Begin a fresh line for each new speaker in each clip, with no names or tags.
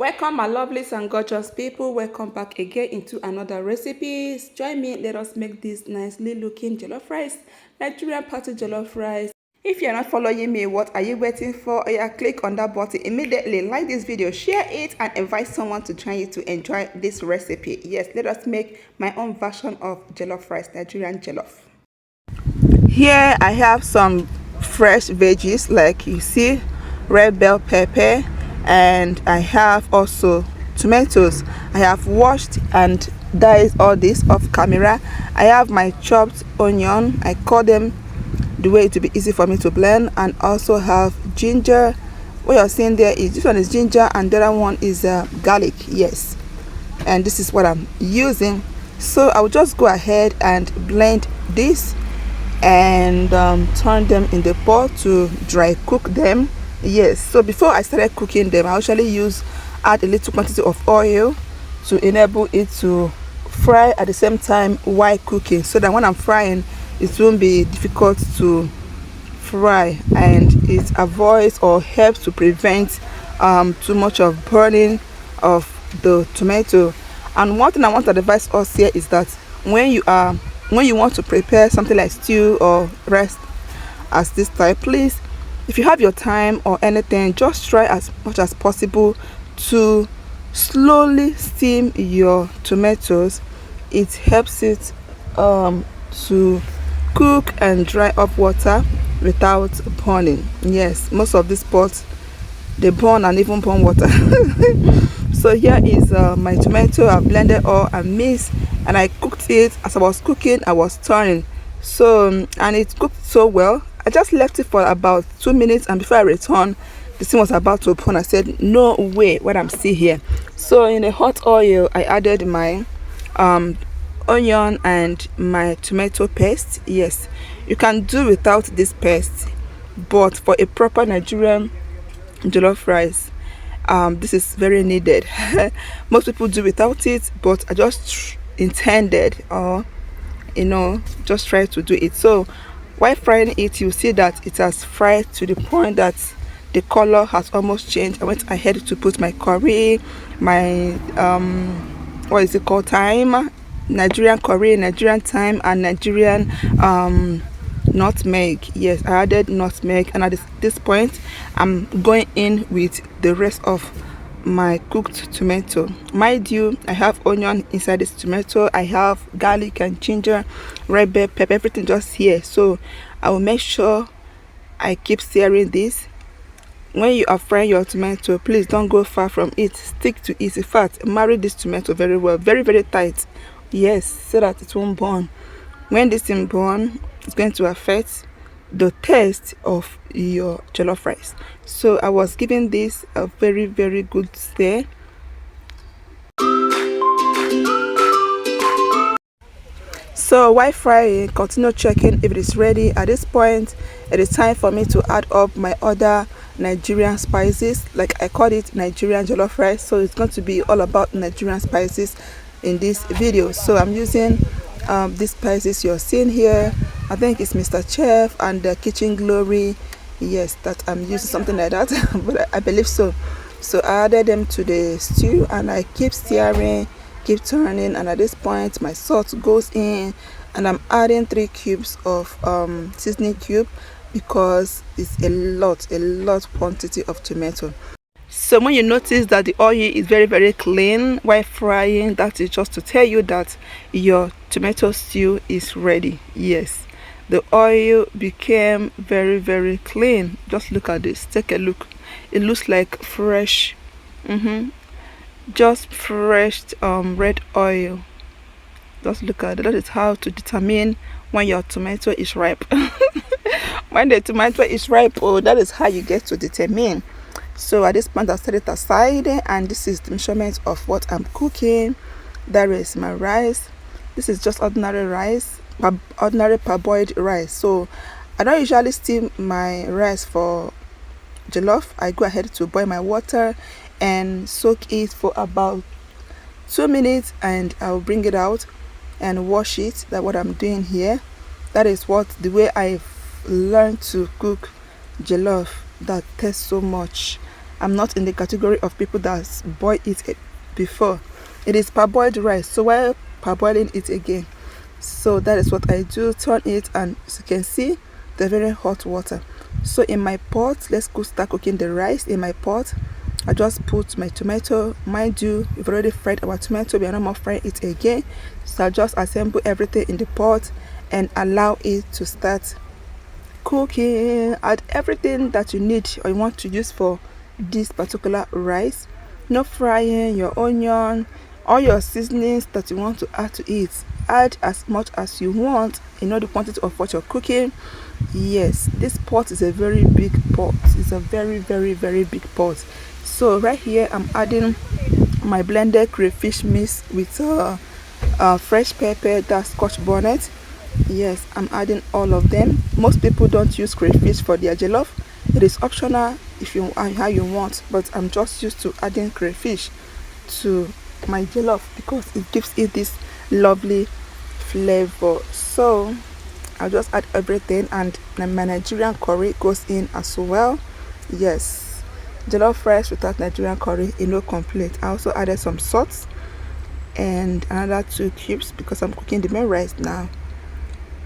Welcome my lovelies and gorgeous people, welcome back again into another recipes. Join me, let us make this nicely looking jollof rice, Nigerian party jollof rice. If you're not following me, what are you waiting for? Yeah, click on that button immediately, like this video, share it, and invite someone to join you to enjoy this recipe. Yes, let us make my own version of jollof rice, Nigerian jollof. Here I have some fresh veggies, like you see, red bell pepper, and I have also tomatoes. I have washed and diced all this off camera. I have my chopped onion. I cut them the way it will be easy for me to blend, and also have ginger. What you're seeing there is this one is ginger and the other one is garlic. Yes, and this is what I'm using. So I will just go ahead and blend this and turn them in the pot to dry cook them. Yes, so before I started cooking them, I usually add a little quantity of oil to enable it to fry at the same time while cooking, so that when I'm frying it won't be difficult to fry, and it avoids or helps to prevent too much of burning of the tomato. And one thing I want to advise us here is that when you want to prepare something like stew or rice as this type, please, if you have your time or anything, just try as much as possible to slowly steam your tomatoes. It helps it to cook and dry up water without burning. Yes, most of these pots they burn and even burn water. So here is my tomato. I blended all and mixed, and I cooked it. As I was cooking, I was turning, so and it cooked so well. I just left it for about 2 minutes, and before I returned, the thing was about to open. I said, no way, what I'm still here. So in the hot oil, I added my onion and my tomato paste. Yes, you can do without this paste, but for a proper Nigerian jollof rice, this is very needed. Most people do without it, but I just intended, or just try to do it. So while frying it, you see that it has fried to the point that the color has almost changed. I went ahead to put my curry, my what is it called, thyme, Nigerian curry, Nigerian thyme, and Nigerian nutmeg. Yes, I added nutmeg, and at this point I'm going in with the rest of my cooked tomato. Mind you, I have onion inside this tomato, I have garlic and ginger, red bell pepper, everything just here. So I will make sure I keep stirring this. When you are frying your tomato, please don't go far from it, stick to it. In fact, marry this tomato very well, very very tight. Yes, so that it won't burn. When this thing burn, it's going to affect the taste of your jollof rice. So I was giving this a very very good stir. So while frying, continue checking if it is ready. At this point, it is time for me to add up my other Nigerian spices. Like I call it Nigerian jollof rice, so it's going to be all about Nigerian spices in this video. So I'm using these spices you're seeing here. I think it's Mr. Chef and the Kitchen Glory. Yes, that I'm using something like that, but I believe so. So I added them to the stew, and I keep stirring, keep turning, and at this point my salt goes in, and I'm adding 3 cubes of seasoning cube, because it's a lot quantity of tomato. So when you notice that the oil is very very clean while frying, that is just to tell you that your tomato stew is ready. Yes, the oil became very very clean. Just look at this, take a look. It looks like fresh, just fresh red oil. Just look at it. That is how to determine when your tomato is ripe. When the tomato is ripe, oh, that is how you get to determine. So at this point I set it aside, and this is the measurement of what I'm cooking. That is my rice. This is just ordinary rice, ordinary parboiled rice. So I don't usually steam my rice for jollof. I go ahead to boil my water and soak it for about 2 minutes, and I'll bring it out and wash it. That's what I'm doing here. That is the way I've learned to cook jollof that tastes so much I'm not in the category of people that boil it before. It is parboiled rice, so while parboiling it again, so that is what I do. Turn it, and as you can see, the very hot water. So in my pot, let's go start cooking the rice. In my pot, I just put my tomato. Mind you, we've already fried our tomato, we are not more frying it again. So I just assemble everything in the pot and allow it to start cooking. Add everything that you need or you want to use for this particular rice. No frying, your onion, all your seasonings that you want to add to it. Add as much as you want, the quantity of what you're cooking. Yes, this pot is a very big pot. It's a very, very, very big pot. So right here I'm adding my blended crayfish mix with fresh pepper, that's scotch bonnet. Yes, I'm adding all of them. Most people don't use crayfish for their jollof. It is optional if you how you want, but I'm just used to adding crayfish to my jollof because it gives it this lovely flavor. So I'll just add everything, and my Nigerian curry goes in as well. Yes, jollof rice without Nigerian curry, no complaint. I also added some salt and another 2 cubes because I'm cooking the main rice now.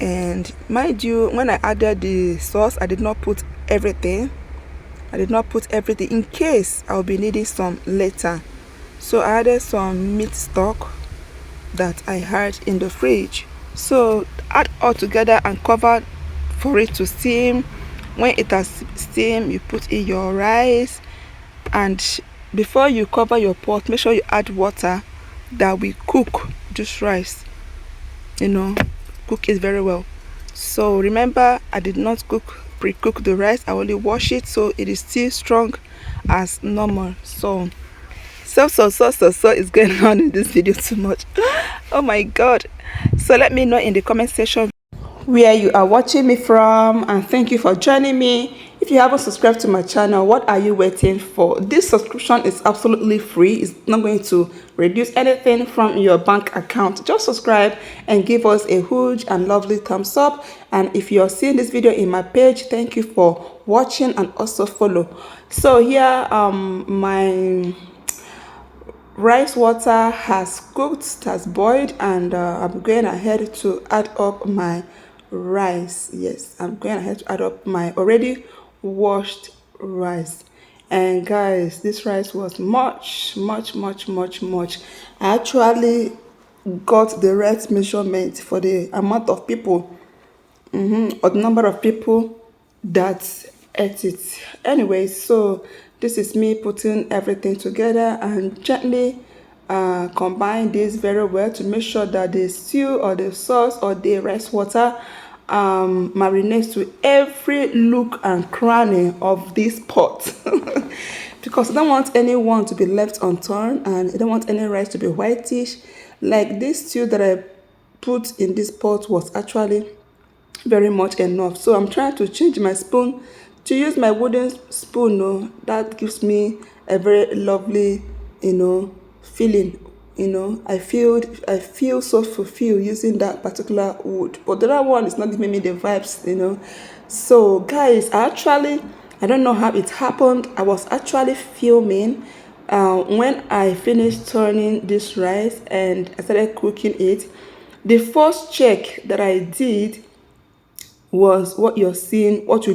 And mind you, when I added the sauce, I did not put everything. In case I'll be needing some later. So I added some meat stock that I had in the fridge. So add all together and cover for it to steam. When it has steamed, you put in your rice, and before you cover your pot, make sure you add water that will cook this rice. Cook it very well. So remember, I did not pre-cook the rice. I only wash it, so it is still strong as normal. So is going on in this video too much. Oh my god. So let me know in the comment section where you are watching me from, and thank you for joining me. If you haven't subscribed to my channel, what are you waiting for? This subscription is absolutely free. It's not going to reduce anything from your bank account. Just subscribe and give us a huge and lovely thumbs up. And if you're seeing this video in my page, thank you for watching, and also follow. So here my rice water has cooked, has boiled, and I'm going ahead to add up my rice. Yes, I'm going ahead to add up my already washed rice. And guys, this rice was much. I actually got the right measurement for the amount of people or the number of people that ate it. Anyway, so this is me putting everything together and gently combine this very well to make sure that the stew or the sauce or the rice water marinates to every nook and cranny of this pot. Because I don't want anyone to be left unturned, and I don't want any rice to be whitish. Like this stew that I put in this pot was actually very much enough. So I'm trying to change my spoon to use my wooden spoon. That gives me a very lovely feeling. I feel so fulfilled using that particular wood, but the other one is not giving me the vibes. So guys, I don't know how it happened. I was actually filming when I finished turning this rice and I started cooking it. The first check that I did was what you'll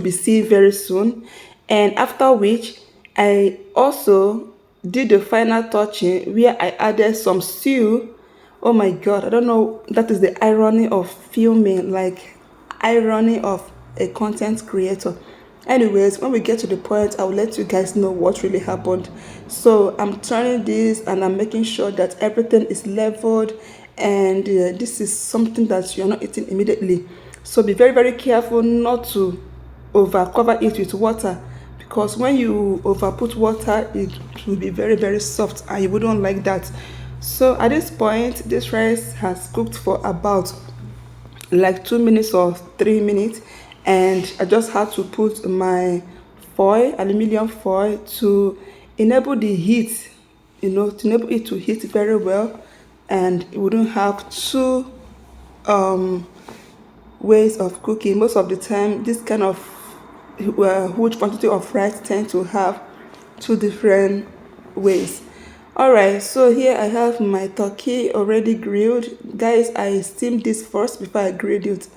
be seeing very soon, and after which I also did the final touching where I added some stew. Oh my god, I don't know, that is the irony of filming, like irony of a content creator. Anyways, when we get to the point, I'll let you guys know what really happened. So I'm turning this and I'm making sure that everything is leveled, and this is something that you're not eating immediately. So be very, very careful not to over cover it with water, because when you over put water, it will be very, very soft and you wouldn't like that. So at this point, this rice has cooked for about like 2 minutes or 3 minutes, and I just had to put my aluminium foil to enable the heat, to enable it to heat very well, and it wouldn't have two ways of cooking. Most of the time, this kind of huge quantity of rice tend to have two different ways. Alright, so here I have my turkey already grilled. Guys, I steamed this first before I grilled it.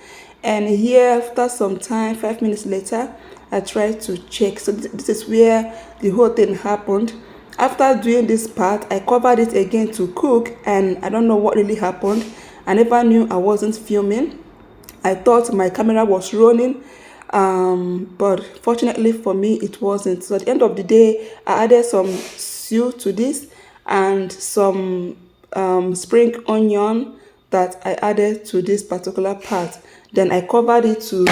And here, after some time, 5 minutes later, I tried to check. So this is where the whole thing happened. After doing this part, I covered it again to cook, and I don't know what really happened. I never knew I wasn't filming. I thought my camera was rolling, but fortunately for me, it wasn't. So at the end of the day, I added some stew to this and some spring onion that I added to this particular part. Then I covered it to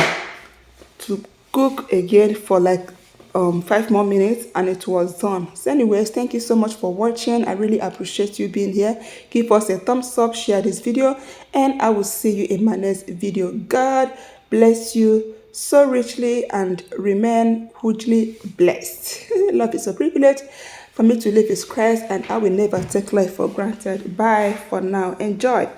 cook again for like 5 more minutes, and it was done. So anyways, thank you so much for watching. I really appreciate you being here. Give us a thumbs up, share this video, and I will see you in my next video. God bless you so richly and remain hugely blessed. Love is a privilege. For me to live is Christ, and I will never take life for granted. Bye for now. Enjoy.